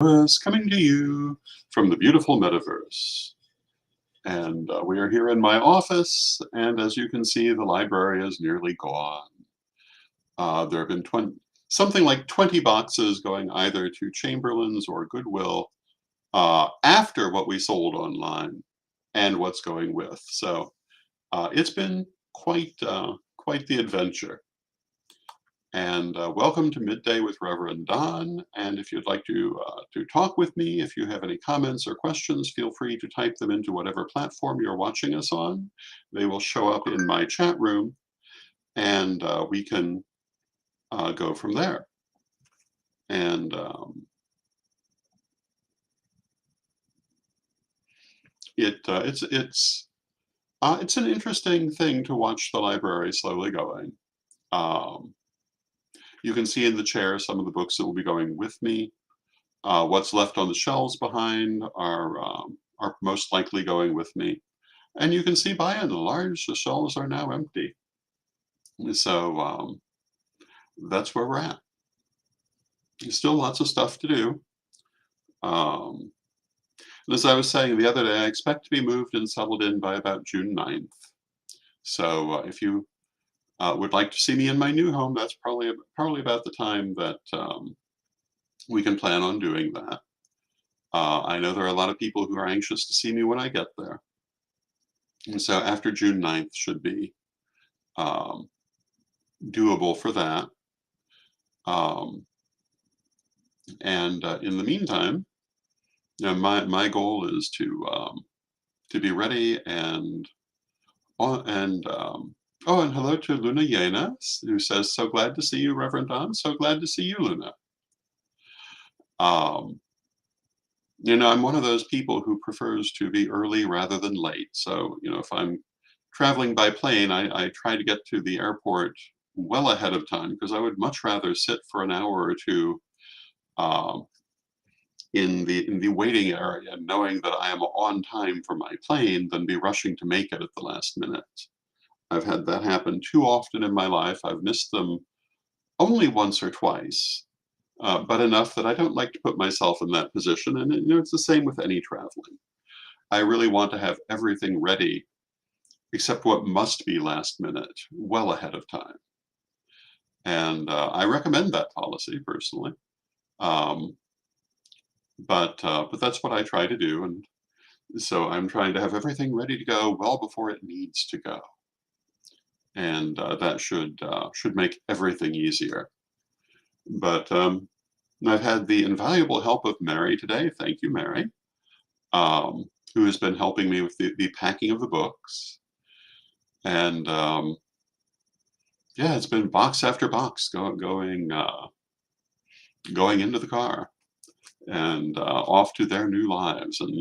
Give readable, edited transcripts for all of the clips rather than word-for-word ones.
Is coming to you from the beautiful metaverse. And we are here in my office, and as you can see, the library is nearly gone. There have been something like 20 boxes going either to Chamberlain's or Goodwill after what we sold online and what's going with. So it's been quite the adventure. And welcome to Midday with Rev Don. And if you'd like to talk with me, if you have any comments or questions, feel free to type them into whatever platform you're watching us on. They will show up in my chat room, and we can go from there. And it's an interesting thing to watch the library slowly going. Um, you can see in the chair some of the books that will be going with me. What's left on the shelves behind are most likely going with me. And you can see by and large, the shelves are now empty. So that's where we're at. There's still lots of stuff to do. Um, and as I was saying the other day, I expect to be moved and settled in by about June 9th. So if you would like to see me in my new home, that's probably about the time that we can plan on doing that. I know there are a lot of people who are anxious to see me when I get there. And so after June 9th should be um, doable for that. Um, and in the meantime, my goal is to be ready and oh, and hello to Luna Yena, who says, "So glad to see you, Reverend Don. So glad to see you, Luna." Um, I'm one of those people who prefers to be early rather than late. So, if I'm traveling by plane, I try to get to the airport well ahead of time because I would much rather sit for an hour or two um, in the waiting area, knowing that I am on time for my plane, than be rushing to make it at the last minute. I've had that happen too often in my life. I've missed them only once or twice, but enough that I don't like to put myself in that position. And it's the same with any traveling. I really want to have everything ready, except what must be last minute, well ahead of time. And I recommend that policy personally. Um, but that's what I try to do, and so I'm trying to have everything ready to go well before it needs to go, and that should make everything easier. But I've had the invaluable help of Mary today. Thank you, Mary, who has been helping me with the packing of the books, and yeah, it's been box after box going into the car and off to their new lives. And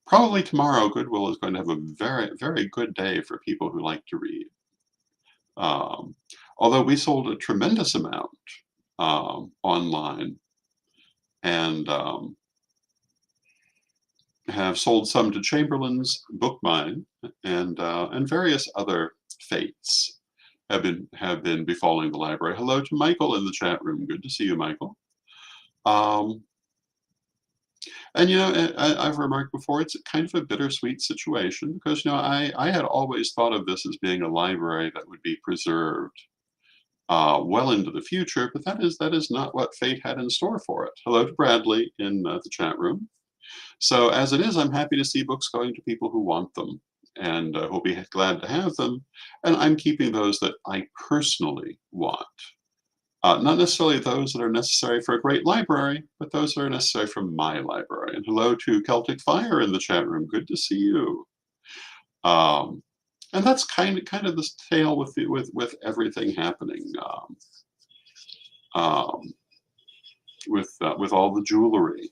probably tomorrow, Goodwill is going to have a very, very good day for people who like to read. Um, Although we sold a tremendous amount online and have sold some to Chamberlain's, Book Mine, and various other fates have been befalling the library. Hello to Michael in the chat room. Good to see you, Michael. Um, And I've remarked before, it's kind of a bittersweet situation because I had always thought of this as being a library that would be preserved well into the future, but that is not what fate had in store for it. Hello to Bradley in the chat room. So as it is, I'm happy to see books going to people who want them and who'll be glad to have them, and I'm keeping those that I personally want. Not necessarily those that are necessary for a great library, but those that are necessary for my library. And hello to Celtic Fire in the chat room. Good to see you. Um, and that's kind of the tale with everything happening um, with all the jewelry.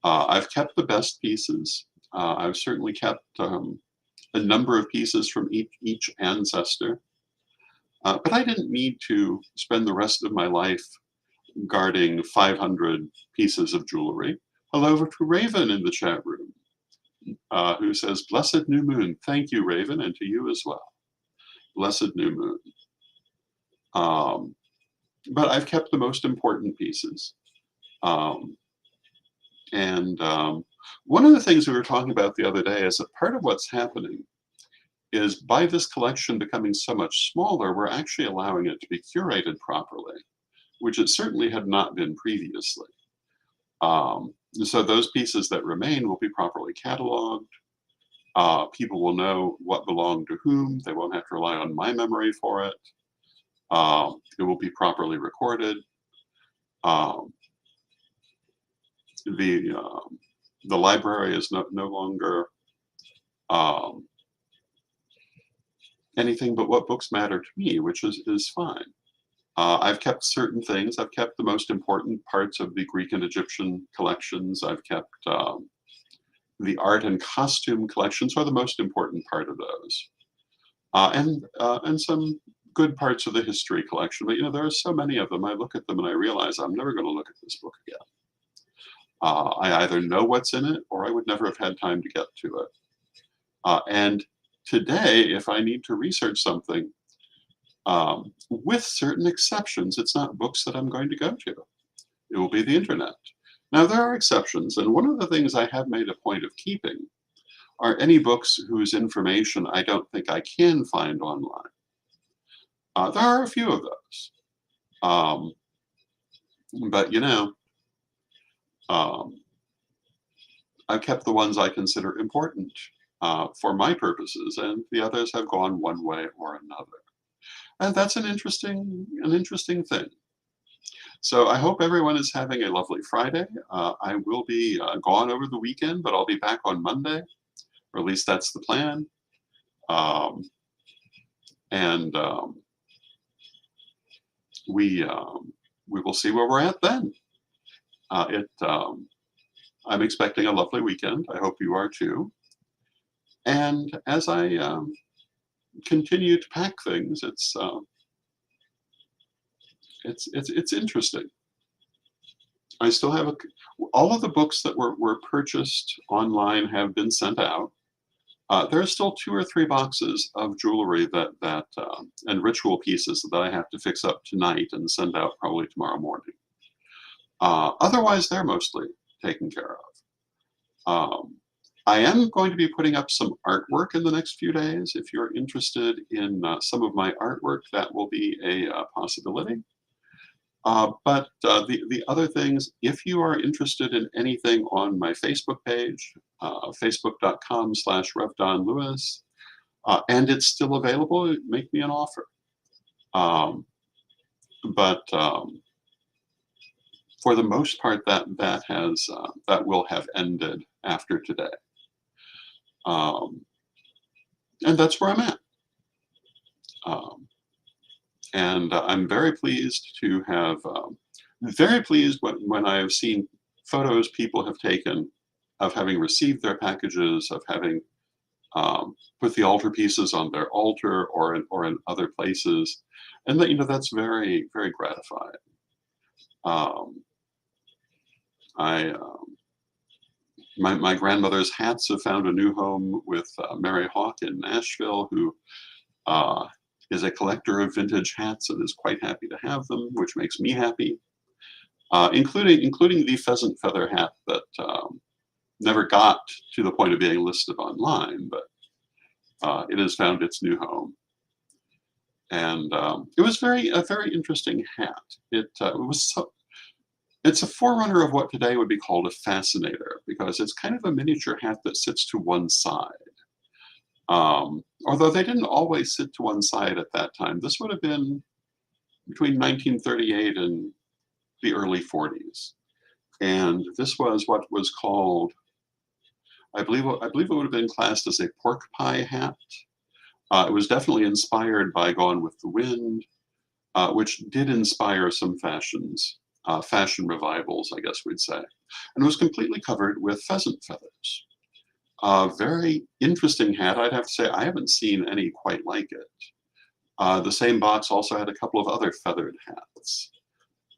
I've kept the best pieces. I've certainly kept a number of pieces from each ancestor. But I didn't need to spend the rest of my life guarding 500 pieces of jewelry. Hello to Raven in the chat room, who says, "Blessed new moon." Thank you, Raven, and to you as well. Blessed new moon. Um, but I've kept the most important pieces. Um, And one of the things we were talking about the other day is that part of what's happening is by this collection becoming so much smaller, we're actually allowing it to be curated properly, which it certainly had not been previously. So those pieces that remain will be properly cataloged. People will know what belonged to whom. They won't have to rely on my memory for it. It will be properly recorded. Um, the the library is no longer um, anything but what books matter to me, which is fine. I've kept certain things. I've kept the most important parts of the Greek and Egyptian collections. I've kept the art and costume collections are the most important part of those, and some good parts of the history collection. But there are so many of them. I look at them and I realize I'm never going to look at this book again. I either know what's in it or I would never have had time to get to it. And today, if I need to research something, with certain exceptions, it's not books that I'm going to go to. It will be the internet. Now, there are exceptions, and one of the things I have made a point of keeping are any books whose information I don't think I can find online. There are a few of those. Um, but, um, I've kept the ones I consider important for my purposes, and the others have gone one way or another. And that's an interesting thing. So I hope everyone is having a lovely Friday. I will be gone over the weekend, but I'll be back on Monday, or at least that's the plan. Um, and we will see where we're at then. I'm expecting a lovely weekend. I hope you are too. And as I continue to pack things, it's interesting. I still have all of the books that were purchased online have been sent out. There are still 2 or 3 boxes of jewelry and ritual pieces that I have to fix up tonight and send out probably tomorrow morning. Otherwise, they're mostly taken care of. Um, I am going to be putting up some artwork in the next few days. If you're interested in some of my artwork, that will be a possibility. But the other things, if you are interested in anything on my Facebook page, facebook.com/Rev Don Lewis, and it's still available, make me an offer. Um, but for the most part, that will have ended after today, um, and that's where I'm at. Um, and I'm very pleased to have very pleased when I have seen photos people have taken of having received their packages, of having put the altar pieces on their altar or in other places, and that's very very gratifying. Um, I my grandmother's hats have found a new home with Mary Hawk in Nashville, who uh, is a collector of vintage hats and is quite happy to have them, which makes me happy. Including the pheasant feather hat that never got to the point of being listed online, but it has found its new home. And it was a very interesting hat. It's a forerunner of what today would be called a fascinator, because it's kind of a miniature hat that sits to one side. Although they didn't always sit to one side at that time. This would have been between 1938 and the early 40s. And this was what was called, I believe it would have been classed as a pork pie hat. It was definitely inspired by Gone with the Wind, which did inspire some fashion revivals, I guess we'd say. And it was completely covered with pheasant feathers. Very interesting hat. I'd have to say I haven't seen any quite like it. The same box also had a couple of other feathered hats.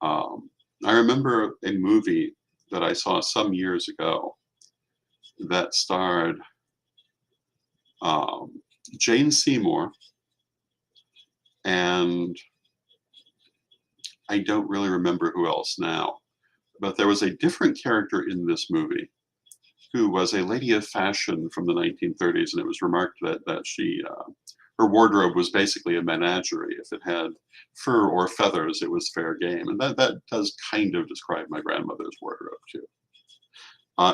I remember a movie that I saw some years ago that starred um, Jane Seymour, and I don't really remember who else now. But there was a different character in this movie who was a lady of fashion from the 1930s, and it was remarked that she her wardrobe was basically a menagerie. If it had fur or feathers, it was fair game, and that does kind of describe my grandmother's wardrobe too.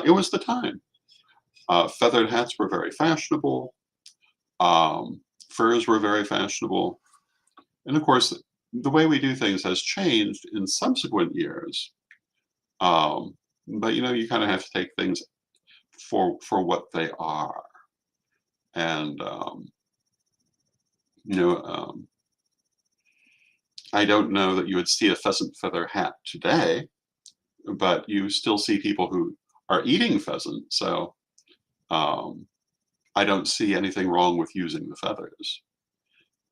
It was the time. Feathered hats were very fashionable. Furs were very fashionable, and of course, the way we do things has changed in subsequent years. Um, but you kind of have to take things for what they are. And you know, um, I don't know that you would see a pheasant feather hat today, but you still see people who are eating pheasant. So um, I don't see anything wrong with using the feathers.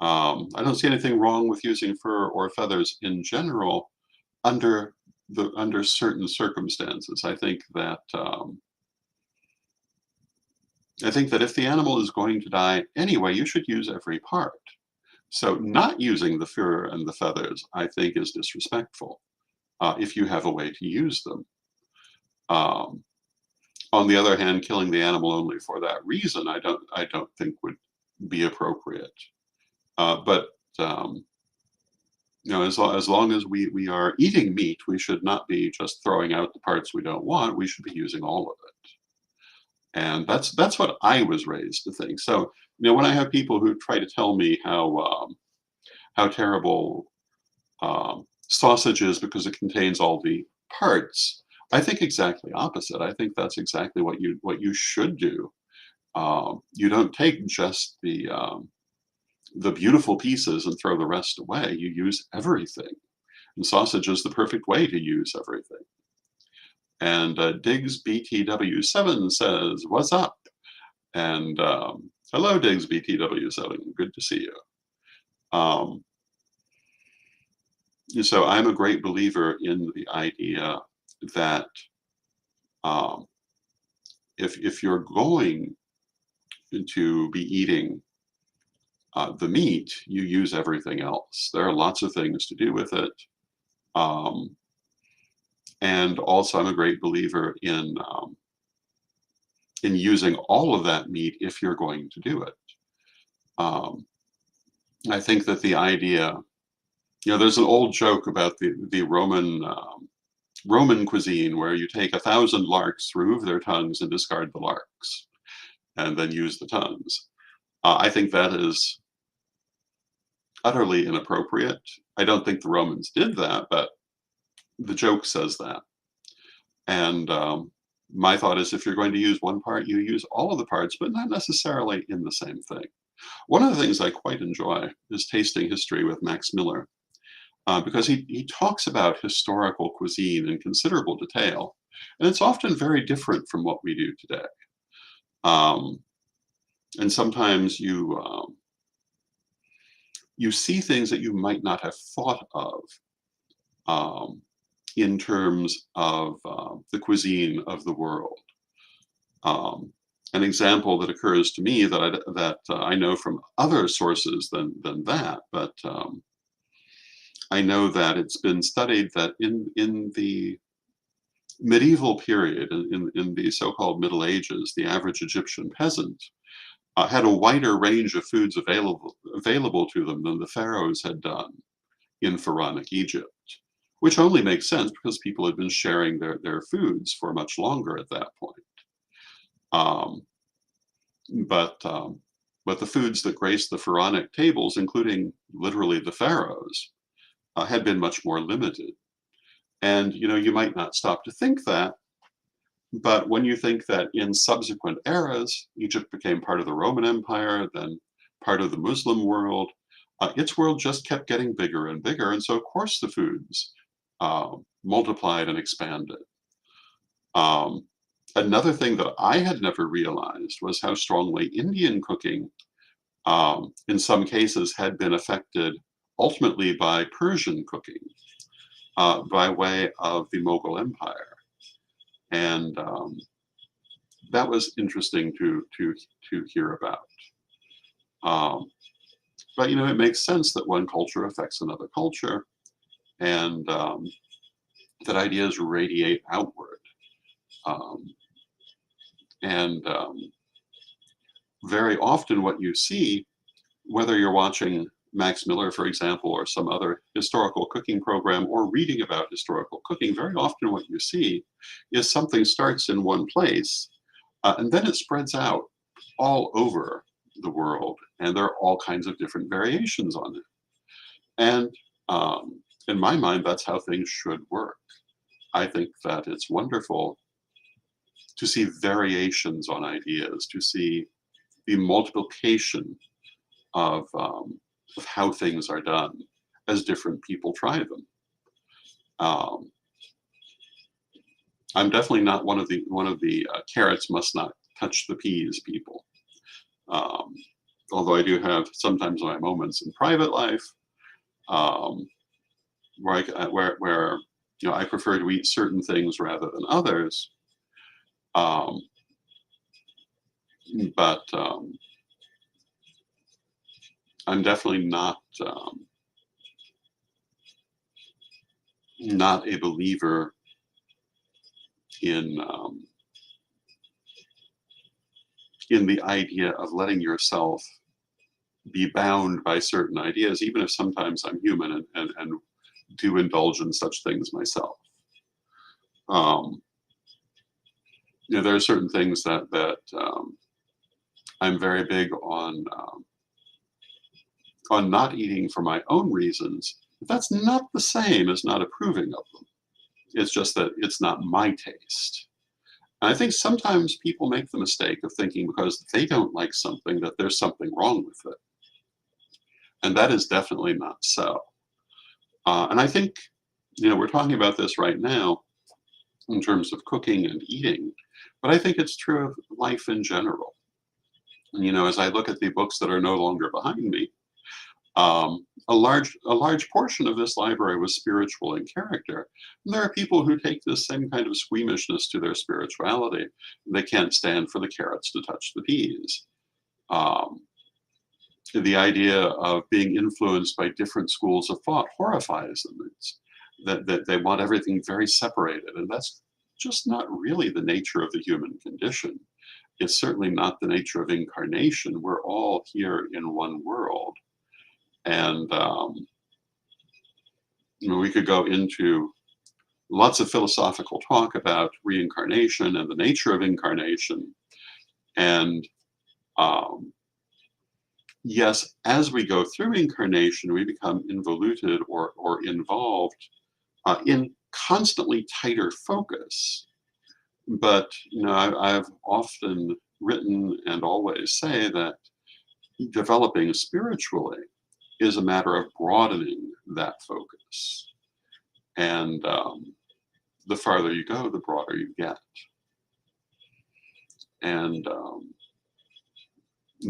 I don't see anything wrong with using fur or feathers in general under under certain circumstances. I think that if the animal is going to die anyway, you should use every part. So not using the fur and the feathers, I think, is disrespectful if you have a way to use them. Um, on the other hand, killing the animal only for that reason, I don't think would be appropriate. But as long as we are eating meat, we should not be just throwing out the parts we don't want. We should be using all of it. And that's what I was raised to think. So, when I have people who try to tell me how terrible sausage is because it contains all the parts, I think exactly opposite. I think that's exactly what you should do. You don't take just the beautiful pieces and throw the rest away. You use everything, and sausage is the perfect way to use everything. And Diggs BTW7 says, "What's up?" And hello, Diggs BTW7. Good to see you. Um, so I'm a great believer in the idea that um, if you're going to be eating the meat, you use everything else. There are lots of things to do with it. Um, and also, I'm a great believer in using all of that meat if you're going to do it. Um, I think that the idea, there's an old joke about the Roman cuisine where you take 1,000 larks, remove their tongues, and discard the larks, and then use the tongues. I think that is utterly inappropriate. I don't think the Romans did that, but the joke says that. And my thought is, if you're going to use one part, you use all of the parts, but not necessarily in the same thing. One of the things I quite enjoy is tasting history with Max Miller, because he talks about historical cuisine in considerable detail, and it's often very different from what we do today. Um, and sometimes you see things that you might not have thought of um, in terms of the cuisine of the world. Um, an example that occurs to me that I know from other sources than that, but I know that it's been studied that in the medieval period, in the so-called Middle Ages, the average Egyptian peasant had a wider range of foods available to them than the pharaohs had done in pharaonic Egypt, which only makes sense because people had been sharing their foods for much longer at that point. Um, but um, but the foods that graced the pharaonic tables, including literally the pharaohs, had been much more limited. And you might not stop to think that, but when you think that in subsequent eras, Egypt became part of the Roman Empire, then part of the Muslim world, its world just kept getting bigger and bigger, and so of course the foods multiplied and expanded. Um, Another thing that I had never realized was how strongly Indian cooking, in some cases, had been affected ultimately by Persian cooking by way of the Mughal Empire, and that was interesting to hear about. Um, but it makes sense that one culture affects another culture, and that ideas radiate outward. Um, and Very often, what you see, whether you're watching Max Miller, for example, or some other historical cooking program, or reading about historical cooking, very often what you see is something starts in one place and then it spreads out all over the world. And there are all kinds of different variations on it. And in my mind, that's how things should work. I think that it's wonderful to see variations on ideas, to see the multiplication of how things are done as different people try them. Um, I'm definitely not one of the carrots must not touch the peas people. Um, Although I do have sometimes my moments in private life um, where I prefer to eat certain things rather than others. Um, but I'm definitely not a believer in in the idea of letting yourself be bound by certain ideas, even if sometimes I'm human and do indulge in such things myself. Um, there are certain things that I'm very big on not eating for my own reasons. But that's not the same as not approving of them. It's just that it's not my taste. And I think sometimes people make the mistake of thinking because they don't like something that there's something wrong with it. And that is definitely not so. And I think, we're talking about this right now in terms of cooking and eating, but I think it's true of life in general. And, as I look at the books that are no longer behind me, a large portion of this library was spiritual in character. And there are people who take this same kind of squeamishness to their spirituality. They can't stand for the carrots to touch the peas. Um, the idea of being influenced by different schools of thought horrifies them. It's that they want everything very separated, and that's just not really the nature of the human condition. It's certainly not the nature of incarnation. We're all here in one world. And we could go into lots of philosophical talk about reincarnation and the nature of incarnation. And yes, as we go through incarnation, we become involuted or involved in constantly tighter focus. But I've often written and always say that developing spiritually is a matter of broadening that focus. And the farther you go, the broader you get. And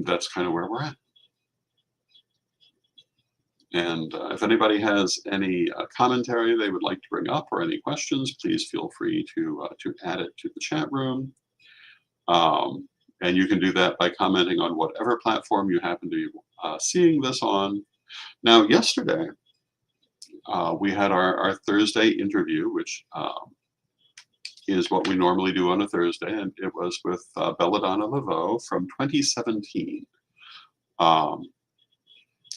that's kind of where we're at. And if anybody has any commentary they would like to bring up or any questions, please feel free to add it to the chat room. And you can do that by commenting on whatever platform you happen to be seeing this on. Now, yesterday, we had our Thursday interview, which is what we normally do on a Thursday, and it was with Belladonna Laveau from 2017.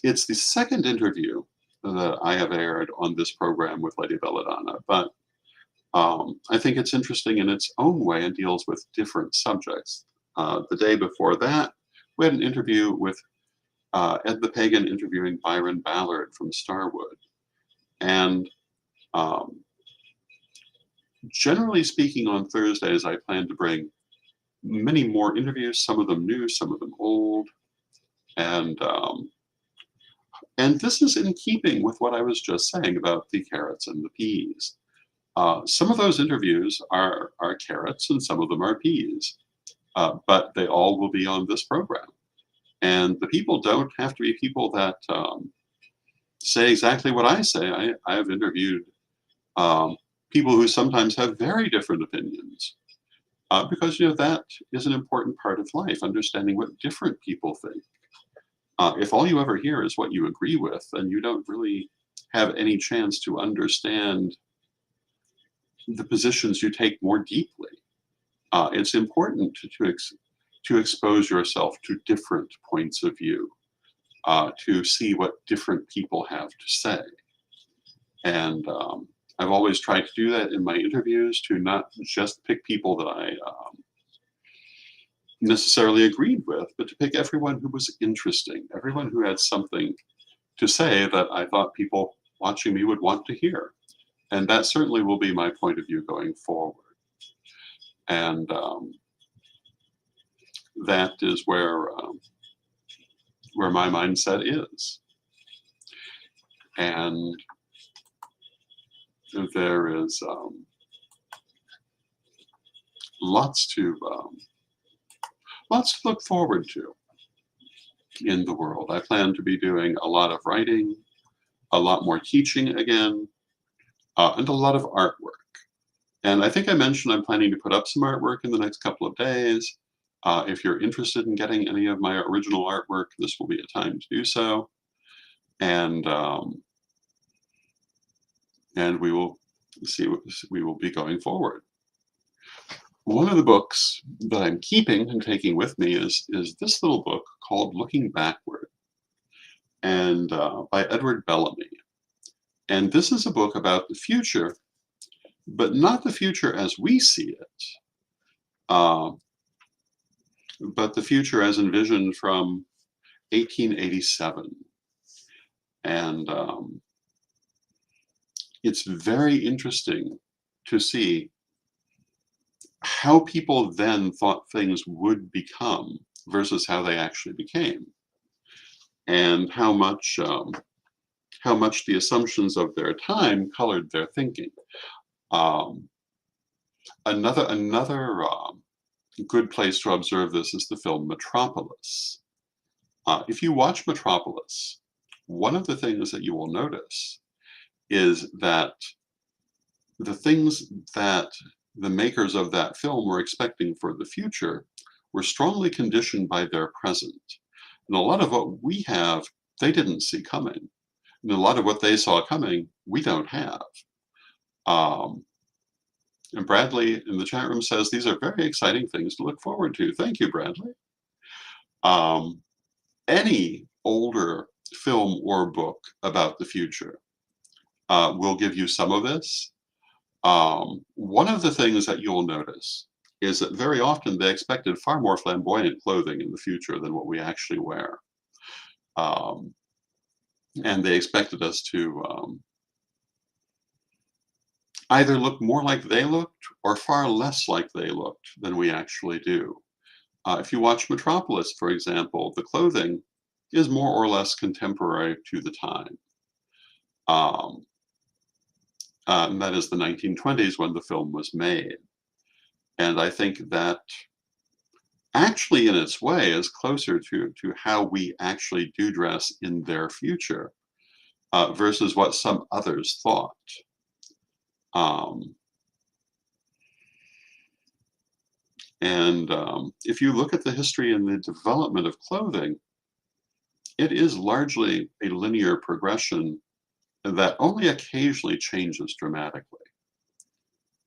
It's the second interview that I have aired on this program with Lady Belladonna, but I think it's interesting in its own way and deals with different subjects. The day before that, we had an interview with Ed the Pagan interviewing Byron Ballard from Starwood. And generally speaking, on Thursdays, I plan to bring many more interviews, some of them new, some of them old. And this is in keeping with what I was just saying about the carrots and the peas. Some of those interviews are carrots and some of them are peas, but they all will be on this program. And the people don't have to be people that say exactly what I say. I have interviewed people who sometimes have very different opinions because that is an important part of life, understanding what different people think. If all you ever hear is what you agree with, then you don't really have any chance to understand the positions you take more deeply. It's important to expose yourself to different points of view, to see what different people have to say. And I've always tried to do that in my interviews, to not just pick people that I necessarily agreed with, but to pick everyone who was interesting, everyone who had something to say that I thought people watching me would want to hear. And that certainly will be my point of view going forward. And that is where my mindset is. And there is lots to look forward to in the world. I plan to be doing a lot of writing, a lot more teaching again, and a lot of artwork. And I think I mentioned I'm planning to put up some artwork in the next couple of days. If you're interested in getting any of my original artwork, this will be a time to do so. And we will see. We will be going forward. One of the books that I'm keeping and taking with me is this little book called Looking Backward, and by Edward Bellamy. And this is a book about the future, but not the future as we see it, but the future as envisioned from 1887. And it's very interesting to see how people then thought things would become versus how they actually became, and how much the assumptions of their time colored their thinking. Another good place to observe this is the film Metropolis. If you watch Metropolis, one of the things that you will notice is that the things that the makers of that film were expecting for the future were strongly conditioned by their present. And a lot of what we have, they didn't see coming. And a lot of what they saw coming, we don't have. And Bradley in the chat room says, these are very exciting things to look forward to. Thank you, Bradley. Any older film or book about the future will give you some of this. One of the things that you'll notice is that very often they expected far more flamboyant clothing in the future than what we actually wear. And they expected us to either look more like they looked or far less like they looked than we actually do. If you watch Metropolis, for example, the clothing is more or less contemporary to the time. And that is the 1920s when the film was made. And I think that actually in its way is closer to how we actually do dress in their future versus what some others thought. If you look at the history and the development of clothing, it is largely a linear progression that only occasionally changes dramatically.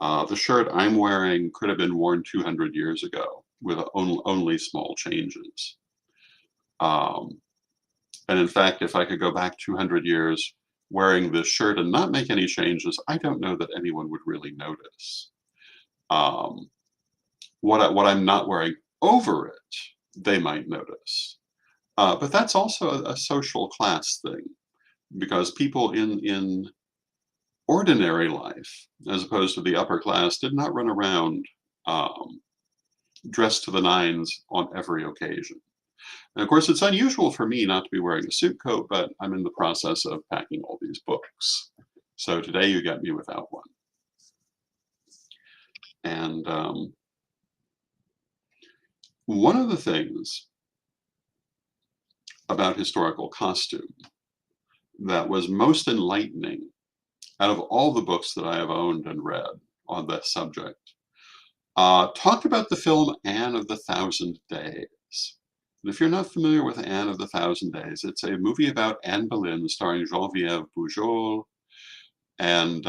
The shirt I'm wearing could have been worn 200 years ago with only small changes. And in fact, if I could go back 200 years wearing this shirt and not make any changes, I don't know that anyone would really notice. What I'm not wearing over it, they might notice. But that's also a social class thing, because people in ordinary life, as opposed to the upper class, did not run around dressed to the nines on every occasion. And of course, it's unusual for me not to be wearing a suit coat, but I'm in the process of packing all these books. So today you get me without one. And one of the things about historical costume that was most enlightening out of all the books that I have owned and read on this subject talked about the film Anne of the Thousand Days. And if you're not familiar with Anne of the Thousand Days, it's a movie about Anne Boleyn starring Geneviève Bujold and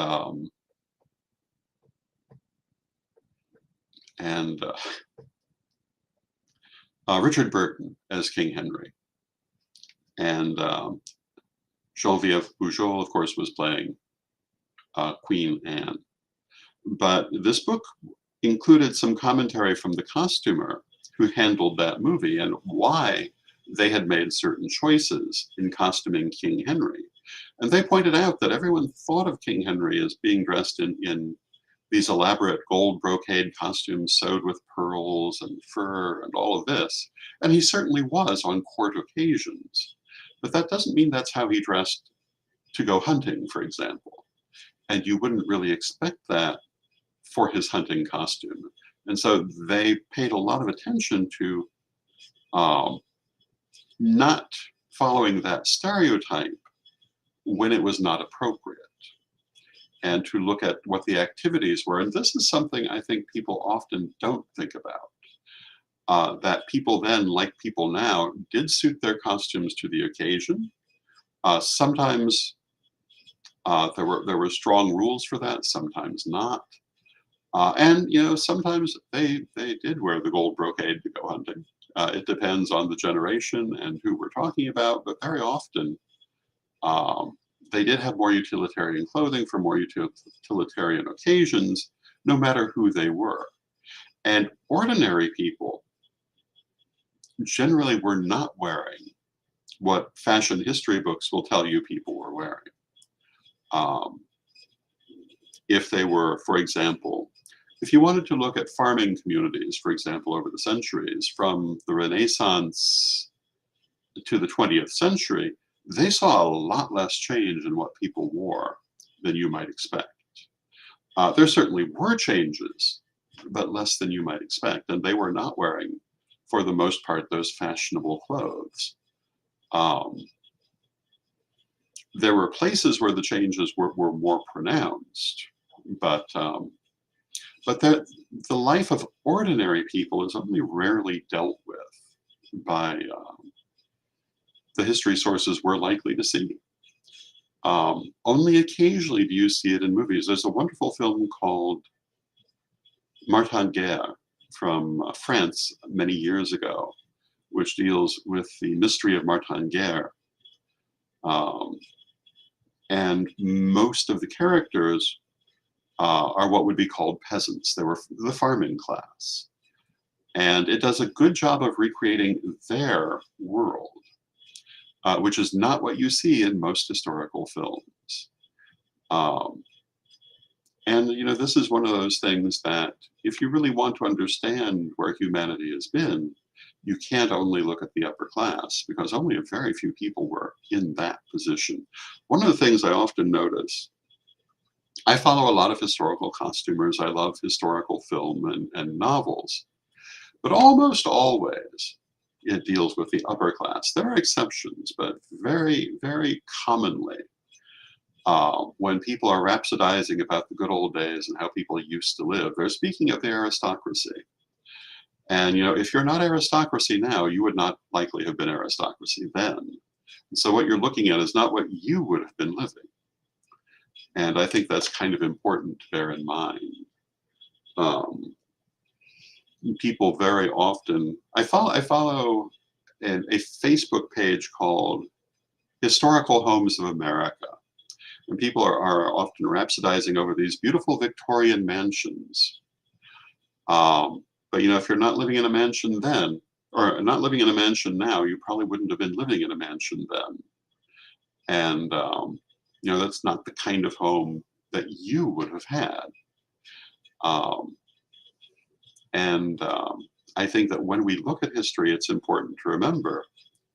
and Richard Burton as King Henry, and Geneviève Bujold, of course, was playing Queen Anne. But this book included some commentary from the costumer who handled that movie and why they had made certain choices in costuming King Henry. And they pointed out that everyone thought of King Henry as being dressed in these elaborate gold brocade costumes sewed with pearls and fur and all of this. And he certainly was on court occasions. But that doesn't mean that's how he dressed to go hunting, for example. And you wouldn't really expect that for his hunting costume. And so they paid a lot of attention to not following that stereotype when it was not appropriate, and to look at what the activities were. And this is something I think people often don't think about, that people then, like people now, did suit their costumes to the occasion. Sometimes there were strong rules for that, sometimes not. And sometimes they did wear the gold brocade to go hunting. It depends on the generation and who we're talking about, but very often they did have more utilitarian clothing for more utilitarian occasions, no matter who they were. And ordinary people generally were not wearing what fashion history books will tell you people were wearing. If they were, for example, if you wanted to look at farming communities, for example, over the centuries, from the Renaissance to the 20th century, they saw a lot less change in what people wore than you might expect. There certainly were changes, but less than you might expect, and they were not wearing, for the most part, those fashionable clothes. There were places where the changes were more pronounced, but the life of ordinary people is only rarely dealt with by the history sources we're likely to see. Only occasionally do you see it in movies. There's a wonderful film called Martin Guerre from France many years ago, which deals with the mystery of Martin Guerre. And most of the characters are what would be called peasants. They were the farming class. And it does a good job of recreating their world, which is not what you see in most historical films. And this is one of those things that if you really want to understand where humanity has been, you can't only look at the upper class, because only a very few people were in that position. One of the things I often notice, I follow a lot of historical costumers. I love historical film and novels, but almost always it deals with the upper class. There are exceptions, but very, very commonly, when people are rhapsodizing about the good old days and how people used to live, they're speaking of the aristocracy. And if you're not aristocracy now, you would not likely have been aristocracy then. And so what you're looking at is not what you would have been living. And I think that's kind of important to bear in mind. People very often, I follow a Facebook page called Historical Homes of America. And people are often rhapsodizing over these beautiful Victorian mansions. But if you're not living in a mansion then, or not living in a mansion now, you probably wouldn't have been living in a mansion then. And that's not the kind of home that you would have had. I think that when we look at history, it's important to remember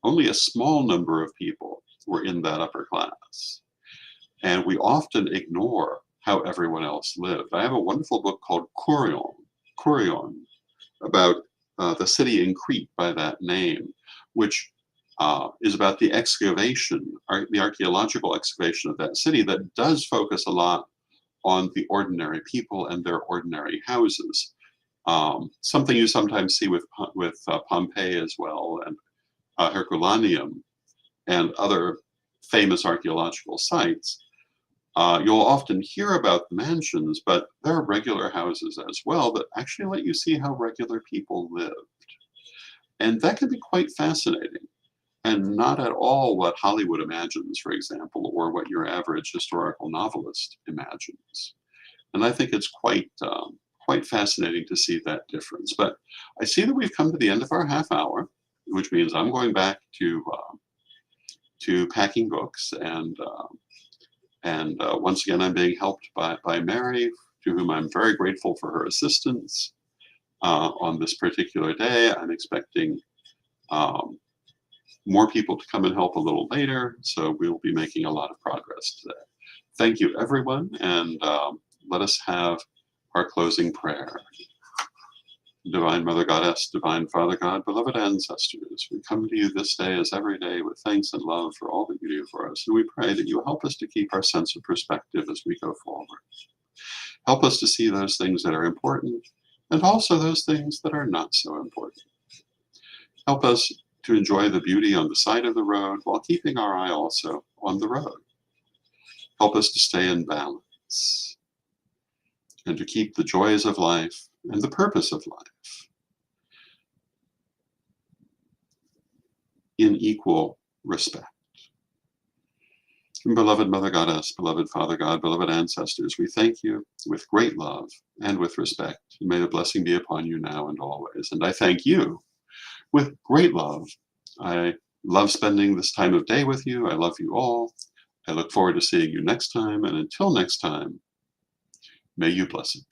only a small number of people were in that upper class. And we often ignore how everyone else lived. I have a wonderful book called Kourion, about the city in Crete by that name, which is about the the archaeological excavation of that city that does focus a lot on the ordinary people and their ordinary houses. Something you sometimes see with Pompeii as well, and Herculaneum, and other famous archaeological sites. You'll often hear about the mansions, but there are regular houses as well that actually let you see how regular people live. And that can be quite fascinating and not at all what Hollywood imagines, for example, or what your average historical novelist imagines. And I think it's quite fascinating to see that difference. But I see that we've come to the end of our half hour, which means I'm going back to packing books, and once again, I'm being helped by Mary, to whom I'm very grateful for her assistance on this particular day. I'm expecting um, more people to come and help a little later, so we'll be making a lot of progress today. Thank you, everyone, and let us have our closing prayer. Divine Mother Goddess, Divine Father God, beloved ancestors, we come to you this day as every day with thanks and love for all that you do for us, and we pray that you help us to keep our sense of perspective as we go forward. Help us to see those things that are important, and also those things that are not so important. Help us to enjoy the beauty on the side of the road while keeping our eye also on the road. Help us to stay in balance and to keep the joys of life and the purpose of life in equal respect. And beloved Mother Goddess, beloved Father God, beloved ancestors, we thank you with great love and with respect. And may the blessing be upon you now and always. And I thank you with great love. I love spending this time of day with you. I love you all. I look forward to seeing you next time. And until next time, may you bless it.